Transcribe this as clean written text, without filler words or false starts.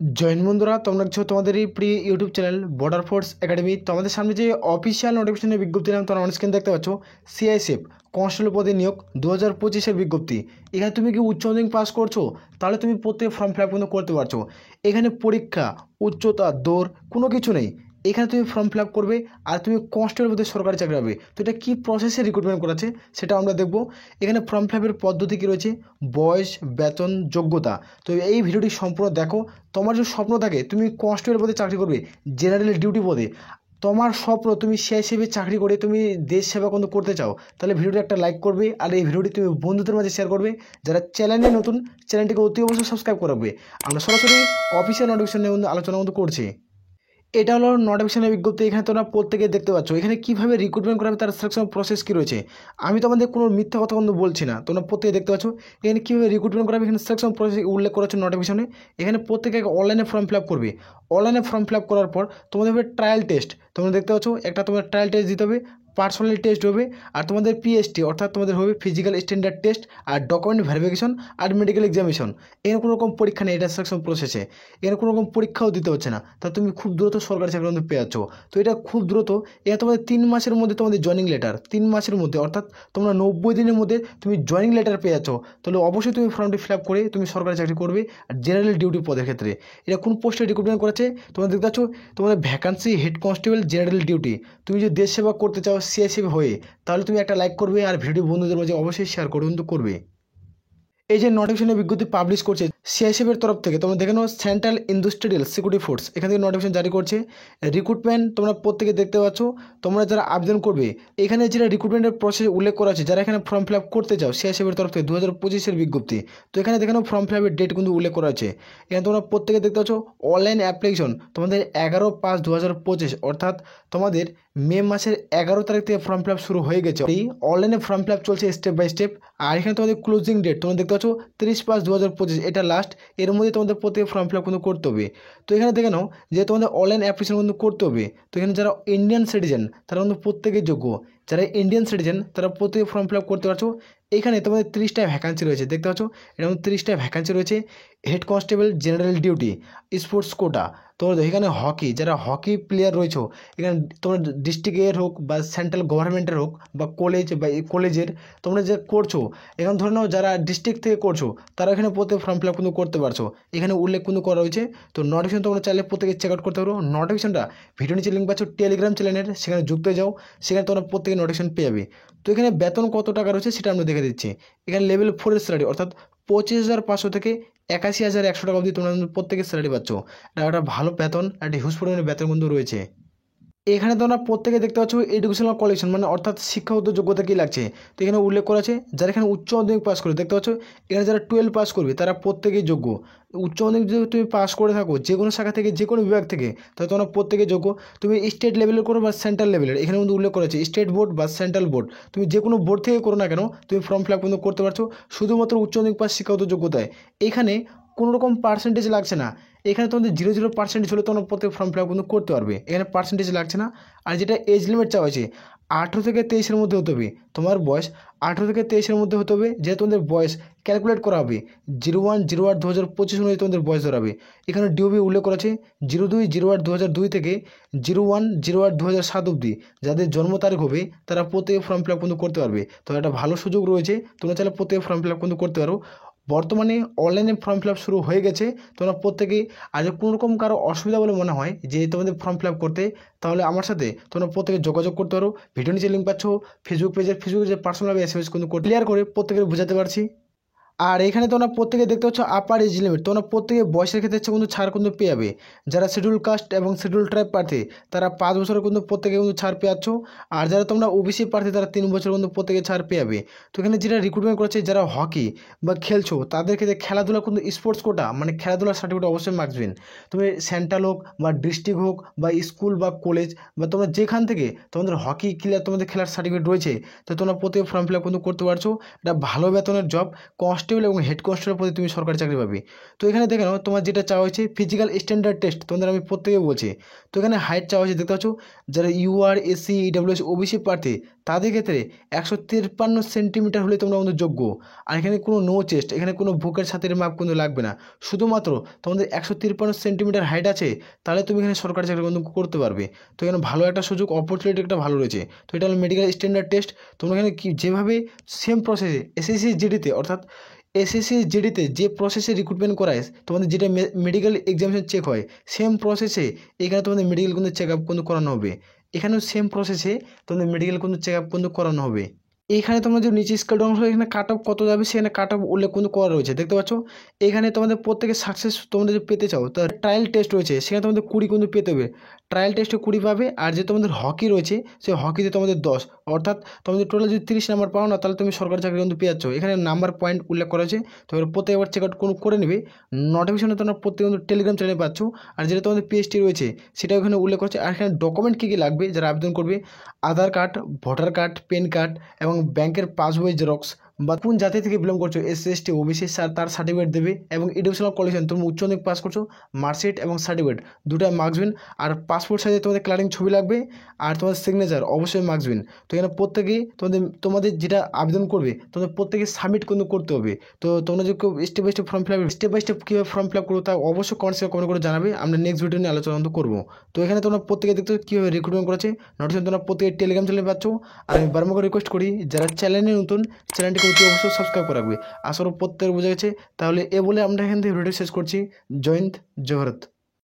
Join বন্ধুরা, তোমরা দেখছো তোমাদের এই প্রিয় YouTube channel border force academy. তোমাদের সামনে যে অফিসিয়াল নোটিফিকেশনের বিজ্ঞপ্তি নাম তোমরা অনস্ক্রিন দেখতে পাচ্ছ, সিআইএসএফ কনস্টেবল পদে নিয়োগ 2025-এর বিজ্ঞপ্তি। এখানে তুমি কি উচ্চ মাধ্যমিক পাস করছো, তাহলে তুমি প্রত্যেক ফর্ম ফিল আপ কিন্তু করতে পারছো। এখানে পরীক্ষা, উচ্চতা, দৌড় কোনো কিছু নেই। এখানে তুমি ফর্ম ফিল আপ করবে আর তুমি কনস্টেবল পদে সরকারি চাকরি পাবে। তো এটা কী প্রসেসে রিক্রুটমেন্ট করাচ্ছে সেটা আমরা দেখব। এখানে ফর্ম ফিল আপের পদ্ধতি কী রয়েছে, বয়স, বেতন, যোগ্যতা। তো এই ভিডিওটি সম্পূর্ণ দেখো। তোমার যে স্বপ্ন থাকে তুমি কনস্টেবল পদে চাকরি করবে, জেনারেল ডিউটি পদে, তোমার স্বপ্ন তুমি সিআইএসএফে চাকরি করে তুমি দেশ সেবা কিন্তু করতে চাও, তাহলে ভিডিওটি একটা লাইক করবে আর এই ভিডিওটি তুমি বন্ধুদের মাঝে শেয়ার করবে। যারা চ্যানেলে নতুন, চ্যানেলটিকে অতি অবশ্যই সাবস্ক্রাইব করবে। আমরা সরাসরি অফিসিয়াল নোটিফিকেশন নিয়ে আলোচনা কিন্তু করছি। এটা হলো নোটিফিকেশনের বিজ্ঞপ্তি। এখানে তোমরা প্রত্যেকে দেখতে পাচ্ছ এখানে কীভাবে রিক্রুটমেন্ট করা হবে, তার সিলেকশন প্রসেস কী রয়েছে। আমি তোমাদের কোনো মিথ্যা কথা কিন্তু বলছি না, তোমরা প্রত্যেকে দেখতে পাচ্ছ এখানে কীভাবে রিক্রুটমেন্ট করা হবে। এখানে সিলেকশন প্রসেস উল্লেখ করা হচ্ছে নোটিফিকেশনে। এখানে প্রত্যেকে অনলাইনে ফর্ম ফিল আপ করবে। অনলাইনে ফর্ম ফিল আপ করার পর তোমাদের হবে ট্রায়াল টেস্ট। তোমরা দেখতে পাচ্ছ একটা তোমাদের ট্রায়াল টেস্ট দিতে হবে, পার্সোনাল টেস্ট হবে, আর তোমাদের পিএসটি অর্থাৎ তোমাদের হবে ফিজিক্যাল স্ট্যান্ডার্ড টেস্ট, আর ডকুমেন্ট ভেরিফিকেশন, আর মেডিকেল এক্সামিনেশন। এখানে কোনো রকম পরীক্ষা নেই, এটা সিলেকশন প্রসেসে। এখানে কোনো রকম পরীক্ষাও দিতে হচ্ছে না, তা তুমি খুব দ্রুত সরকারি চাকরি কিন্তু পেয়ে যাচ্ছ। তো এটা খুব দ্রুত। এটা তোমাদের 3 মাসের মধ্যে তোমাদের জয়েনিং লেটার, 3 মাসের মধ্যে অর্থাৎ তোমরা 90 দিনের মধ্যে তুমি জয়েনিং লেটার পেয়ে যাচ্ছ। তাহলে অবশ্যই তুমি ফর্মটি ফিল আপ করে তুমি সরকারি চাকরি করবে। আর জেনারেল ডিউটি পদের ক্ষেত্রে এটা কোন পোস্টে রিক্রুটমেন্ট করেছে তোমরা দেখতে পাচ্ছ, তোমাদের vacancy head constable general duty. তুমি যদি দেশ সেবা করতে চাও সিআইএসএফ হয়ে, তাহলে তুমি একটা লাইক করবে আর ভিডিও বন্ধুদের মাঝে অবশ্যই শেয়ার করে কিন্তু করবে। এই যে নোটিফিকেশনের বিজ্ঞপ্তি পাবলিশ করছে সিআইএসএফের তরফ থেকে, তোমরা দেখে নাও সেন্ট্রাল ইন্ডাস্ট্রিয়াল সিকিউরিটি ফোর্স, এখান থেকে নোটিফিকেশন জারি করছে। রিক্রুটমেন্ট তোমরা প্রত্যেকে দেখতে পাচ্ছ। তোমরা যারা আবেদন করবে, এখানে যেটা রিক্রুটমেন্টের প্রসেস উল্লেখ করা আছে, যারা এখানে ফর্ম ফিল আপ করতে চাও সিআইএসএফের তরফ থেকে 2025-এর বিজ্ঞপ্তি। তো এখানে দেখে নাও ফর্ম ফিল আপের ডেট কিন্তু উল্লেখ করা আছে। এখানে তোমরা প্রত্যেকে দেখতে পাচ্ছ অনলাইন অ্যাপ্লিকেশন তোমাদের 11/5/2025 অর্থাৎ তোমাদের মে মাসের 11 তারিখ থেকে ফর্ম ফিল আপ শুরু হয়ে গেছে। এই অনলাইনে ফর্ম ফিল আপ চলছে স্টেপ বাই স্টেপ। আর এখানে তোমাদের ক্লোজিং ডেট তোমরা দেখতে পাচ্ছ 30/5/2025, এটা লাস্ট। এর মধ্যে তোমাদের প্রত্যেক ফর্ম ফিল আপ কিন্তু করতে হবে। তো এখানে দেখে নাও যে তোমাদের অনলাইন অ্যাপ্লিকেশন কিন্তু করতে হবে। তো এখানে যারা ইন্ডিয়ান সিটিজেন তারা কিন্তু প্রত্যেকের যোগ্য। যারা ইন্ডিয়ান সিটিজেন তারা প্রত্যেকে ফর্ম ফিল আপ করতে পারছো। এখানে তোমাদের 30টা ভ্যাকান্সি রয়েছে, দেখতে পাচ্ছ এরকম 30টা ভ্যাকান্সি রয়েছে। Head constable general duty, sports quota. তোমার এখানে হকি, যারা হকি প্লেয়ার রয়েছে, এখানে তোমরা ডিস্ট্রিক্টের হোক বা সেন্ট্রাল গভর্নমেন্টের হোক বা কলেজ বা কলেজের তোমরা যে করছো, এখানে ধরে নাও যারা ডিস্ট্রিক্ট থেকে করছো তারা এখানে প্রত্যেক ফর্ম ফিল আপ কিন্তু করতে পারছো। এখানে উল্লেখ কিন্তু করা হয়েছে। তো নোটিফিকেশন তোমরা চাইলে প্রত্যেকে চেক আউট করতে পারো। নোটিফিকেশনটা ভিডিও নিচে লিঙ্ক পাচ্ছ টেলিগ্রাম চ্যানেলের, সেখানে যুক্ত হয়ে যাও, সেখানে তোমরা প্রত্যেকে নোটিফিকেশন পেয়ে যাবে। তো এখানে বেতন কত টাকা রয়েছে সেটা আমরা দেখে দিচ্ছি। এখানে লেভেল 4-এর স্যালারি অর্থাৎ 25,500 থেকে 81,100 টাকা অবধি তোমরা প্রত্যেকের স্যালারি পাচ্ছ। এটা একটা ভালো বেতন, একটা হিউজ পরিমাণে বেতন কিন্তু রয়েছে। এখানে তোমরা প্রত্যেকে দেখতে পাচ্ছ এডুকেশনাল কোয়ালিফিকেশন মানে অর্থাৎ শিক্ষাগত যোগ্যতা কী লাগছে। তো এখানে উল্লেখ করা আছে যারা এখানে উচ্চ মাধ্যমিক পাস করে, দেখতে পাচ্ছ এখানে যারা 12 পাস করবে তারা প্রত্যেকেই যোগ্য। উচ্চ মাধ্যমিক যদি তুমি পাস করে থাকো যে কোনো শাখা থেকে, যে কোনো বিভাগ থেকে, তাহলে তোমরা প্রত্যেকে যোগ্য। তুমি স্টেট লেভেলের করো বা সেন্ট্রাল লেভেলের, এখানে কিন্তু উল্লেখ করা আছে স্টেট বোর্ড বা সেন্ট্রাল বোর্ড, তুমি যে কোনো বোর্ড থেকে করো না কেন তুমি ফর্ম ফিল আপ কিন্তু করতে পারছো শুধুমাত্র উচ্চ মাধ্যমিক পাস শিক্ষাগত যোগ্যতায়। এখানে কোনো রকম পার্সেন্টেজ লাগছে না। এখানে তোমাদের 0% হলে তোমরা প্রত্যেক ফর্ম ফিল আপ কিন্তু করতে পারবে, এখানে পার্সেন্টেজ লাগছে না। আর যেটা এজ লিমিট চাওয়া হয়েছে 18 থেকে 23-এর মধ্যে হতে হবে। তোমার বয়স 18 থেকে 23-এর মধ্যে হতে হবে। যে তোমাদের বয়স ক্যালকুলেট করা হবে 01/08/2025 অনুযায়ী তোমাদের বয়স ধরাবে। এখানে ডিওবি উল্লেখ করা আছে 02/08/2002 থেকে 01/08/2007 অবধি যাদের জন্ম তারিখ হবে তারা প্রত্যেকে ফর্ম ফিল আপ কিন্তু করতে পারবে। তো একটা ভালো সুযোগ রয়েছে, তোমরা চাইলে প্রত্যেকে ফর্ম ফিল আপ কিন্তু করতে পারো। বর্তমানে অনলাইনে ফর্ম ফিল আপ শুরু হয়ে গেছে। তোমরা প্রত্যেকেই আজ কোনো রকম কারো অসুবিধা বলে মনে হয় যে তোমাদের ফর্ম ফিল আপ করতে, তাহলে আমার সাথে তোমরা প্রত্যেকে যোগাযোগ করতে পারো। ভিডিও নিচে লিঙ্ক পাচ্ছ ফেসবুকে যে পার্সোনাল এসএমএস কিন্তু ক্লিয়ার করে প্রত্যেকের বোঝাতে পারছি। আর এখানে তোমরা প্রত্যেকে দেখতে পাচ্ছ আপার এজ লিমিট, তোমরা প্রত্যেকে বয়সের ক্ষেত্রে কিন্তু ছাড় কিন্তু পেয়ে যাবে। যারা শিডিউল কাস্ট এবং শিডিউল ট্রাইব প্রার্থী তারা 5 বছরের কিন্তু প্রত্যেকে কিন্তু ছাড় পেয়ে যাচ্ছ। আর যারা তোমরা ওবিসি প্রার্থী তারা 3 বছর কিন্তু প্রত্যেকে ছাড় পেয়ে যাবে। তো এখানে যেটা রিক্রুটমেন্ট করেছে যারা হকি বা খেলছো তাদের ক্ষেত্রে খেলাধুলা কিন্তু স্পোর্টস কোটা মানে খেলাধুলার সার্টিফিকেট অবশ্যই মাগবেন। তুমি সেন্ট্রাল হোক বা ডিস্ট্রিক্ট হোক বা স্কুল বা কলেজ বা তোমরা যেখান থেকে তোমাদের হকি খেলার তোমাদের খেলার সার্টিফিকেট রয়েছে, তো তোমরা প্রত্যেকে ফর্ম ফিল আপ কিন্তু করতে পারছো। এটা ভালো বেতনের জব, কনস্টেবল এবং হেড কনস্টেবল পদে তুমি সরকারি চাকরি পাবে। তো এখানে দেখে নাও তোমার যেটা চাওয়া হয়েছে ফিজিক্যাল স্ট্যান্ডার্ড টেস্ট তোমাদের আমি প্রত্যেকে বলছি। তো এখানে হাইট চাওয়া হয়েছে, দেখতে পাচ্ছ যারা UR SC EWS OBC প্রার্থী তাদের ক্ষেত্রে 153 সেন্টিমিটার হলে তোমরা কিন্তু যোগ্য। আর এখানে কোনো নো চেস্ট, এখানে কোনো বুকের ছাতির মাপ কিন্তু লাগবে না, শুধুমাত্র তোমাদের 153 সেন্টিমিটার হাইট আছে, তাহলে তুমি এখানে সরকারি চাকরি কিন্তু করতে পারবে। তো এখানে ভালো একটা সুযোগ, অপরচুনিটি একটা ভালো রয়েছে। তো এটা হলো মেডিকেল স্ট্যান্ডার্ড টেস্ট। তোমরা এখানে কি যেভাবে সেম প্রসেসে এসএসসি জিডিতে, অর্থাৎ এসএসসি জিডিতে যে প্রসেসে রিক্রুটমেন্ট করায়, তোমাদের যেটা মেডিকেল এক্সামিনেশন চেক হয়, সেম প্রসেসে এখানে তোমাদের মেডিকেল কিন্তু চেক আপ কিন্তু করানো হবে। এখানেও সেম প্রসেসে তোমাদের মেডিকেল কিন্তু চেক আপ কিন্তু করানো হবে। এইখানে তোমরা যে নিচে স্কেল ডাউন হলে এখানে কাট অফ কত যাবে সেখানে কাট অফ উল্লেখ কিন্তু করা রয়েছে, দেখতে পাচ্ছ। এখানে তোমাদের প্রত্যেকে সাকসেস তোমরা যে পেতে চাও, তো ট্রায়াল টেস্ট রয়েছে, সেখানে তোমাদের 20 কিন্তু পেতে হবে। ট্রায়াল টেস্টে 20 পাবে। আর যে তোমাদের হকি রয়েছে, সেই হকিতে তোমাদের 10, অর্থাৎ তোমাদের টোটাল যদি 30 নাম্বার পাও না, তাহলে তুমি সরকারি চাকরি কিন্তু পেয়ে যাচ্ছ। এখানে নাম্বার পয়েন্ট উল্লেখ করা হয়েছে। তো এবার প্রত্যেক একবার চেক আউট করে নেবে। নোটিফিকেশনে তোমরা প্রত্যেক কিন্তু টেলিগ্রাম চ্যানেলে পাচ্ছ। আর যেটা তোমাদের পিএসটি রয়েছে সেটা এখানে উল্লেখ করছে। আর এখানে ডকুমেন্ট কী কী লাগবে যারা আবেদন করবে: Aadhaar card, voter card, PAN card এবং ব্যাংকের পাসবই জেরক্স, বা কোন জাতি থেকে বিলং করছো, এসসি এসটি ওবিসি, তার সার্টিফিকেট দেবে। এবং এডুকেশনাল কোয়ালিফিকেশন, তুমি উচ্চ মাধ্যমিক পাস করছো, মার্কশিট এবং সার্টিফিকেট দুটো মার্কসবিন। আর পাসপোর্ট সাইজে তোমাদের ক্লারিং ছবি লাগবে। আর তোমাদের সিগনেচার অবশ্যই মার্কসবিন। তো এখানে প্রত্যেকেই তোমাদের যেটা আবেদন করবে তোমাদের প্রত্যেকে সাবমিট কিন্তু করতে হবে। তো তোমরা যে কেউ স্টেপ বাই স্টেপ কীভাবে ফর্ম ফিল আপ করবো তা অবশ্যই কমেন্ট করে জানাবে। আমরা নেক্সট ভিডিও নিয়ে আলোচনা করবো। তো এখানে তোমরা প্রত্যেকে দেখতে কীভাবে রিক্রুটমেন্ট করেছে, নোটিফিকেশন তোমরা প্রত্যেকে টেলিগ্রাম চ্যানেলে পাচ্ছ। আর আমি বারবার রিকোয়েস্ট করি, যারা চ্যানেলে নতুন, চ্যানেলটিকে অবশ্যই সাবস্ক্রাইব করে রাখবে। আসলে প্রত্যেক বোঝা গেছে। তাহলে বলে আমরা এখান থেকে ভিডিও শেষ করছি। জয় হিন্দ, জয় ভারত।